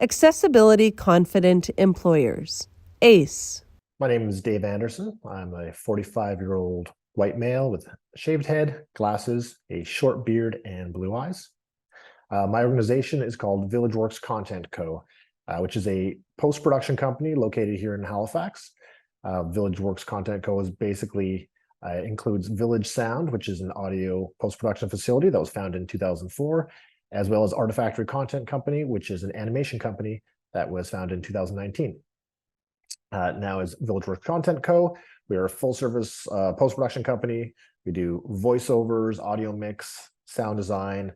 Accessibility Confident Employers, ACE. My name is Dave Anderson. I'm a 45-year-old white male with a shaved head, glasses, a short beard, and blue eyes. My organization is called VillageWorks Content Co., which is a post-production company located here in Halifax. VillageWorks Content Co. is basically includes Village Sound, which is an audio post-production facility that was founded in 2004, as well as Artifactory Content Company, which is an animation company that was founded in 2019. Now as VillageWorks Content Co., we are a full-service post-production company. We do voiceovers, audio mix, sound design,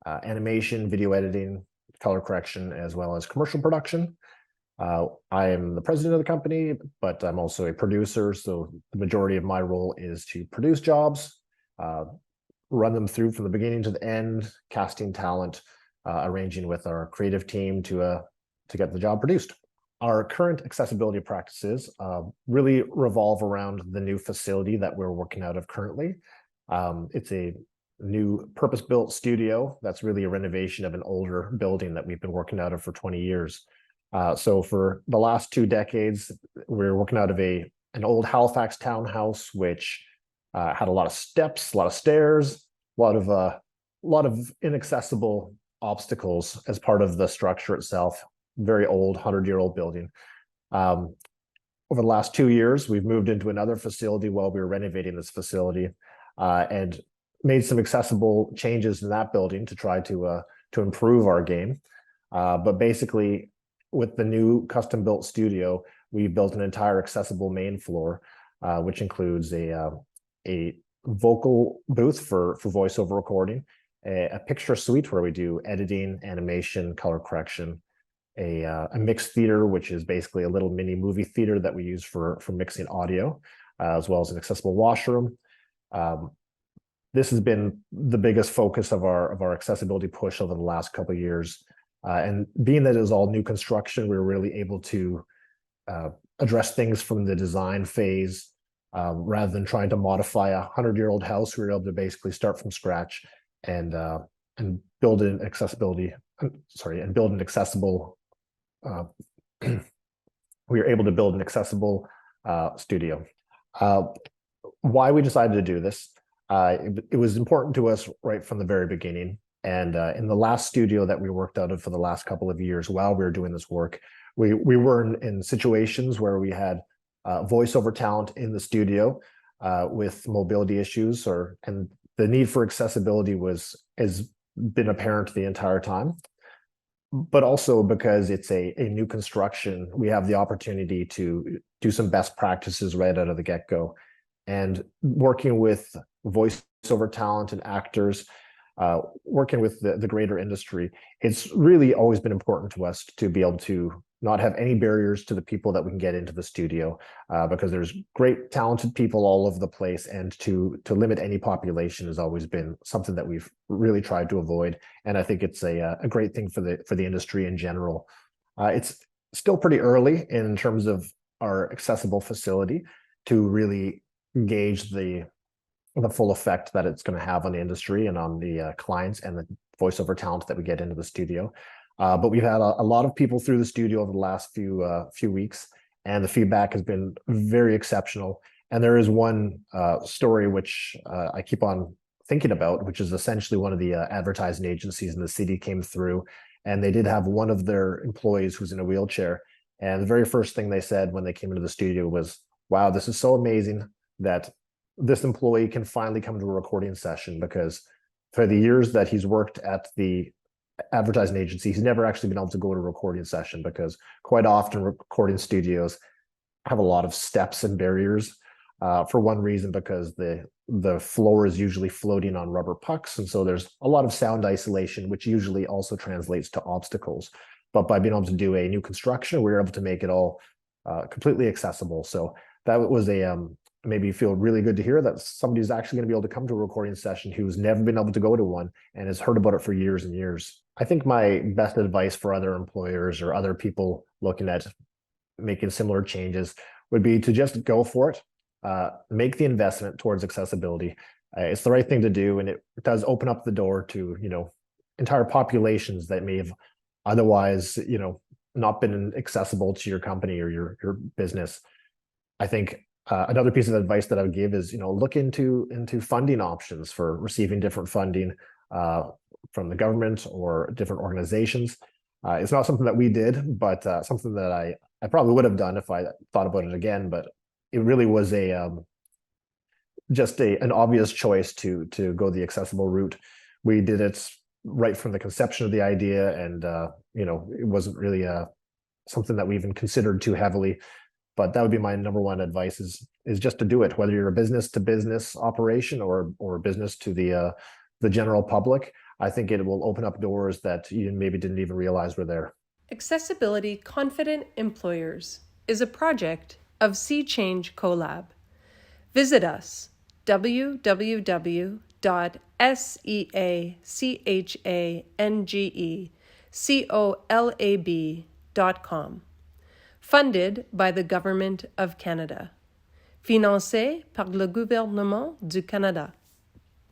animation, video editing, color correction, as well as commercial production. I am the president of the company, but I'm also a producer. So the majority of my role is to produce jobs, run them through from the beginning to the end, casting talent, arranging with our creative team to get the job produced. Our current accessibility practices really revolve around the new facility that we're working out of currently. It's a new purpose-built studio that's really a renovation of an older building that we've been working out of for 20 years. So for the last 2 decades, we're working out of an old Halifax townhouse, which had a lot of steps, a lot of stairs, a lot of inaccessible obstacles as part of the structure itself. Very old, 100-year-old building. Over the last 2 years, we've moved into another facility while we were renovating this facility, and made some accessible changes in that building to try to improve our game. But basically, with the new custom-built studio, we built an entire accessible main floor, which includes a vocal booth for voiceover recording, a picture suite where we do editing, animation, color correction, a mixed theater, which is basically a little mini movie theater that we use for mixing audio, as well as an accessible washroom. This has been the biggest focus of our accessibility push over the last couple of years. And being that it is all new construction, we were really able to address things from the design phase, rather than trying to modify a 100-year-old house. We were able to basically start from scratch and build an accessibility. And build an accessible. We were able to build an accessible studio. Why we decided to do this? It was important to us right from the very beginning. And in the last studio that we worked out of for the last couple of years, while we were doing this work, we were in situations where we had voiceover talent in the studio with mobility issues, and the need for accessibility has been apparent the entire time. But also because it's a new construction, we have the opportunity to do some best practices right out of the get-go. And working with voiceover talent and actors, working with the greater industry, it's really always been important to us to be able to not have any barriers to the people that we can get into the studio, because there's great talented people all over the place, and to limit any population has always been something that we've really tried to avoid. And I think it's a great thing for the industry in general. It's still pretty early in terms of our accessible facility to really gauge the full effect that it's going to have on the industry and on the clients and the voiceover talent that we get into the studio. But we've had a lot of people through the studio over the last few weeks, and the feedback has been very exceptional. And there is one story which I keep on thinking about, which is essentially one of the advertising agencies in the city came through, and they did have one of their employees who's in a wheelchair. And the very first thing they said when they came into the studio was, "Wow, this is so amazing that this employee can finally come to a recording session," because for the years that he's worked at the advertising agency, he's never actually been able to go to a recording session, because quite often recording studios have a lot of steps and barriers. For one reason, because the floor is usually floating on rubber pucks, and so there's a lot of sound isolation, which usually also translates to obstacles. But by being able to do a new construction, we were able to make it all completely accessible. So that was maybe you feel really good to hear that somebody's actually going to be able to come to a recording session who's never been able to go to one and has heard about it for years and years. I think my best advice for other employers or other people looking at making similar changes would be to just go for it. Make the investment towards accessibility. It's the right thing to do, and it does open up the door to, entire populations that may have otherwise, not been accessible to your company or your business. I think another piece of advice that I would give is, look into funding options for receiving different funding from the government or different organizations. It's not something that we did, but something that I probably would have done if I thought about it again. But it really was just an obvious choice to go the accessible route. We did it right from the conception of the idea, and it wasn't really something that we even considered too heavily. But that would be my number one advice is just to do it, whether you're a business to business operation or business to the general public. I think it will open up doors that you maybe didn't even realize were there. Accessibility Confident Employers is a project of Sea Change Collab. Visit us www.sechangecolab.com. Funded by the Government of Canada. Financé par le gouvernement du Canada.